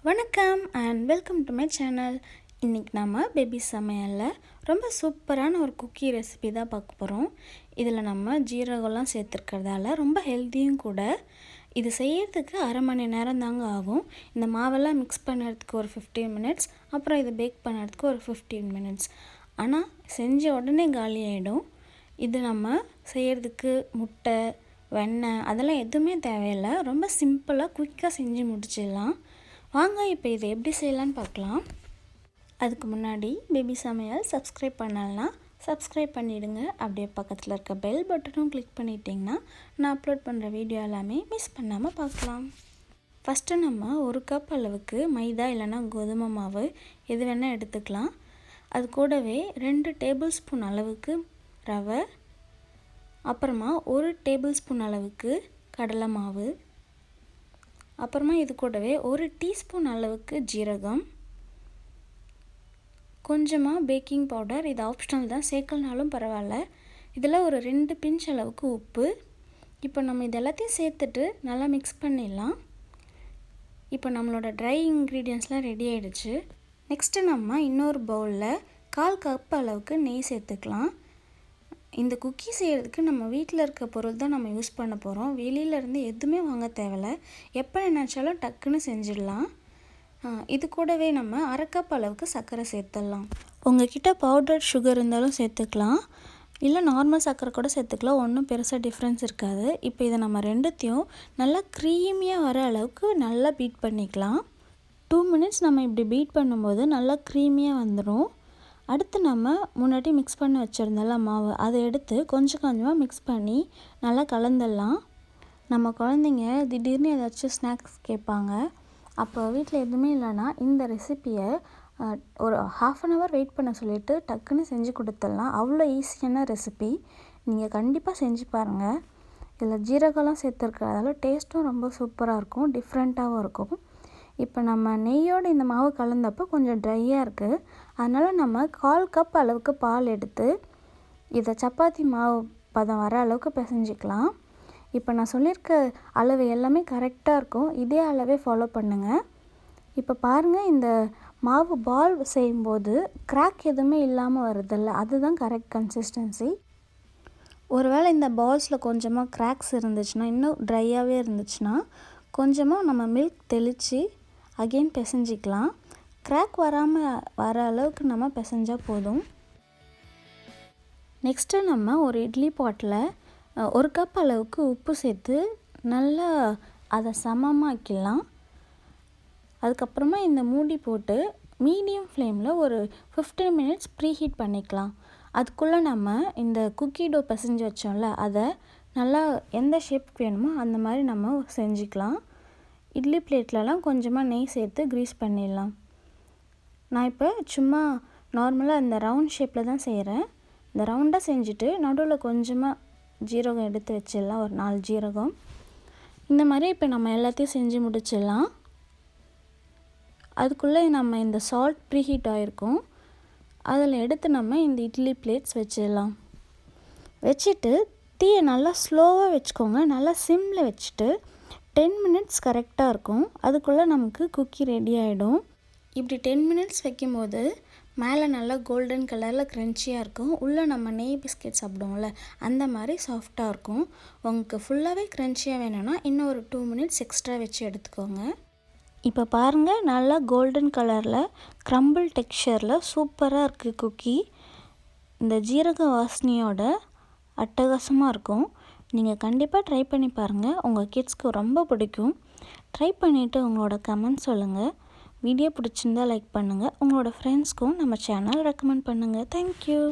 வணக்கம் and welcome to my channel. இன்றைக்கி நம்ம பேபி சமையலில் ரொம்ப சூப்பரான ஒரு குக்கி ரெசிபி தான் பார்க்க போகிறோம். இதில் நம்ம ஜீரகம்லாம் சேர்த்துருக்கிறதால ரொம்ப ஹெல்த்தியும் கூட. இது செய்யறதுக்கு அரை மணி நேரம் தாங்க ஆகும். இந்த மாவெல்லாம் மிக்ஸ் பண்ணுறதுக்கு ஒரு 15 மினிட்ஸ், அப்புறம் இதை பேக் பண்ணுறதுக்கு ஒரு 15 மினிட்ஸ். ஆனால் செஞ்ச உடனே காலி ஆகிடும். இது நம்ம செய்கிறதுக்கு முட்டை, வெண்ணெய் அதெல்லாம் எதுவுமே தேவையில்லை. ரொம்ப சிம்பிளாக குயிக்காக செஞ்சு முடிச்சிடலாம். வாங்க இப்போ இதை எப்படி செய்யலான்னு பார்க்கலாம். அதுக்கு முன்னாடி பேபி சமையல் சப்ஸ்கிரைப் பண்ணலன்னா சப்ஸ்கிரைப் பண்ணிவிடுங்க. அப்படியே பக்கத்தில் இருக்க பெல் பட்டனும் கிளிக் பண்ணிட்டிங்கன்னா நான் அப்லோட் பண்ணுற வீடியோ எல்லாமே மிஸ் பண்ணாமல் பார்க்கலாம். ஃபஸ்ட்டு நம்ம ஒரு கப் அளவுக்கு மைதா இல்லைன்னா கோதுமை மாவு எது வேணால் எடுத்துக்கலாம். அது கூடவே 2 டேபிள் ஸ்பூன் அளவுக்கு ரவை, அப்புறமா 1 டேபிள் ஸ்பூன் அளவுக்கு கடலை மாவு, அப்புறமா இது கூடவே 1 டீஸ்பூன் அளவுக்கு ஜீரகம், கொஞ்சமாக பேக்கிங் பவுடர், இது ஆப்ஷனல் தான், சேர்க்கலனாலும் பரவாயில்ல. இதில் ஒரு 2 பிஞ்ச் அளவுக்கு உப்பு. இப்போ நம்ம இது எல்லாத்தையும் சேர்த்துட்டு நல்லா மிக்ஸ் பண்ணிடலாம். இப்போ நம்மளோட ட்ரை இன்க்ரீடியன்ட்ஸ்லாம் ரெடி ஆகிடுச்சு. நெக்ஸ்ட்டு நம்ம இன்னொரு பவுலில் 1/4 கப் அளவுக்கு நெய் சேர்த்துக்கலாம். இந்த குக்கி செய்கிறதுக்கு நம்ம வீட்டில் இருக்க பொருள் தான் நம்ம யூஸ் பண்ண போகிறோம். வெளியிலேருந்து எதுவுமே வாங்க தேவையில்ல. எப்போ நினச்சாலும் டக்குன்னு செஞ்சிடலாம். இது கூடவே நம்ம 1/2 கப் அளவுக்கு சர்க்கரை சேர்த்துடலாம். உங்கள்கிட்ட பவுடர் சுகர் இருந்தாலும் சேர்த்துக்கலாம், இல்லை நார்மல் சர்க்கரை கூட சேர்த்துக்கலாம். ஒன்றும் பெருசாக டிஃப்ரென்ஸ் இருக்காது. இப்போ இதை நம்ம ரெண்டுத்தையும் நல்லா க்ரீமியாக வர அளவுக்கு நல்லா பீட் பண்ணிக்கலாம். 2 மினிட்ஸ் நம்ம இப்படி பீட் பண்ணும்போது நல்லா க்ரீமியாக வந்துடும். அடுத்து நம்ம முன்னாடி மிக்ஸ் பண்ணி வச்சுருந்தோம்ல மாவு, அதை எடுத்து கொஞ்சம் கொஞ்சமாக மிக்ஸ் பண்ணி நல்லா கலந்துடலாம். நம்ம குழந்தைங்க திடீர்னு ஏதாச்சும் ஸ்நாக்ஸ் கேட்பாங்க. அப்போ வீட்டில் எதுவுமே இல்லைன்னா இந்த ரெசிப்பியை ஒரு 1/2 அன் ஹவர் வெயிட் பண்ண சொல்லிவிட்டு டக்குன்னு செஞ்சு கொடுத்துடலாம். அவ்வளோ ஈஸியான ரெசிபி. நீங்கள் கண்டிப்பாக செஞ்சு பாருங்கள். இதில் ஜீரகம்லாம் சேர்த்துருக்கிறதால டேஸ்ட்டும் ரொம்ப சூப்பராக இருக்கும், டிஃப்ரெண்ட்டாகவும் இருக்கும். இப்போ நம்ம நெய்யோடு இந்த மாவு கலந்தப்போ கொஞ்சம் ட்ரையாக இருக்குது. அதனால் நம்ம 1/4 கப் அளவுக்கு பால் எடுத்து இதை சப்பாத்தி மாவு பதம் வர அளவுக்கு பிசைஞ்சிக்கலாம். இப்போ நான் சொல்லியிருக்க அளவு எல்லாமே கரெக்டாக இருக்கும். இதே அளவே ஃபாலோ பண்ணுங்கள். இப்போ பாருங்கள், இந்த மாவு பால் செய்யும்போது கிராக் எதுவுமே இல்லாமல் வருதில்ல, அதுதான் கரெக்ட் கன்சிஸ்டன்சி. ஒருவேளை இந்த பால்ஸில் கொஞ்சமாக கிராக்ஸ் இருந்துச்சுன்னா, இன்னும் ட்ரையாகவே இருந்துச்சுன்னா கொஞ்சமாக நம்ம மில்க் தெளித்து அகெயின் பிசைஞ்சிக்கலாம். கிராக் வராமல் வர அளவுக்கு நம்ம பிசைஞ்சால் போதும். நெக்ஸ்ட்டு நம்ம ஒரு இட்லி பாட்டில் 1 கப் அளவுக்கு உப்பு சேர்த்து நல்லா அதை சமமாக்கிடலாம். அதுக்கப்புறமா இந்த மூடி போட்டு மீடியம் ஃப்ளேமில் ஒரு 15 மினிட்ஸ் ப்ரீ ஹீட் பண்ணிக்கலாம். அதுக்குள்ளே நம்ம இந்த குக்கி டோ பிசைஞ்சு வச்சோம்ல, அதை நல்லா எந்த ஷேப்புக்கு வேணுமோ அந்த மாதிரி நம்ம செஞ்சுக்கலாம். இட்லி பிளேட்லலாம் கொஞ்சமாக நெய் சேர்த்து க்ரீஸ் பண்ணிடலாம். நான் இப்போ சும்மா நார்மலாக இந்த ரவுண்ட் ஷேப்பில் தான் செய்கிறேன். இந்த ரவுண்டாக செஞ்சுட்டு நடுவில் கொஞ்சமாக ஜீரகம் எடுத்து வச்சிடலாம், ஒரு 4 ஜீரகம். இந்த மாதிரி இப்போ நம்ம எல்லாத்தையும் செஞ்சு முடிச்சிடலாம். அதுக்குள்ளே நம்ம இந்த சால்ட் ப்ரீஹீட் ஆகிருக்கும், அதில் எடுத்து நம்ம இந்த இட்லி பிளேட்ஸ் வச்சிடலாம். வச்சுட்டு தீயை நல்லா ஸ்லோவாக வச்சுக்கோங்க. நல்லா சிம்மில் வச்சுட்டு 10 மினிட்ஸ் கரெக்டாக இருக்கும். அதுக்குள்ளே நமக்கு குக்கி ரெடி ஆகிடும். இப்படி 10 மினிட்ஸ் வைக்கும்போது மேலே நல்லா கோல்டன் கலரில் க்ரன்ச்சியாக இருக்கும். உள்ளே நம்ம நெய் பிஸ்கெட் சாப்பிடுவோம்ல, அந்த மாதிரி சாஃப்டாக இருக்கும். உங்களுக்கு ஃபுல்லாகவே க்ரன்ச்சியாக வேணும்னா இன்னும் ஒரு 2 மினிட்ஸ் எக்ஸ்ட்ரா வச்சு எடுத்துக்கோங்க. இப்போ பாருங்கள், நல்லா கோல்டன் கலரில் க்ரம்பிள் டெக்ஸ்சரில் சூப்பராக இருக்குது குக்கி. இந்த ஜீரக வாசனையோட அட்டகாசமாக இருக்கும். நீங்கள் கண்டிப்பாக ட்ரை பண்ணி பாருங்கள். உங்கள் கிட்ஸ்க்கு ரொம்ப பிடிக்கும். ட்ரை பண்ணிவிட்டு உங்களோட கமெண்ட் சொல்லுங்கள். வீடியோ பிடிச்சிருந்தால் லைக் பண்ணுங்கள். உங்களோட ஃப்ரெண்ட்ஸ்க்கும் நம்ம சேனல் ரெக்கமெண்ட் பண்ணுங்கள். தேங்க்யூ.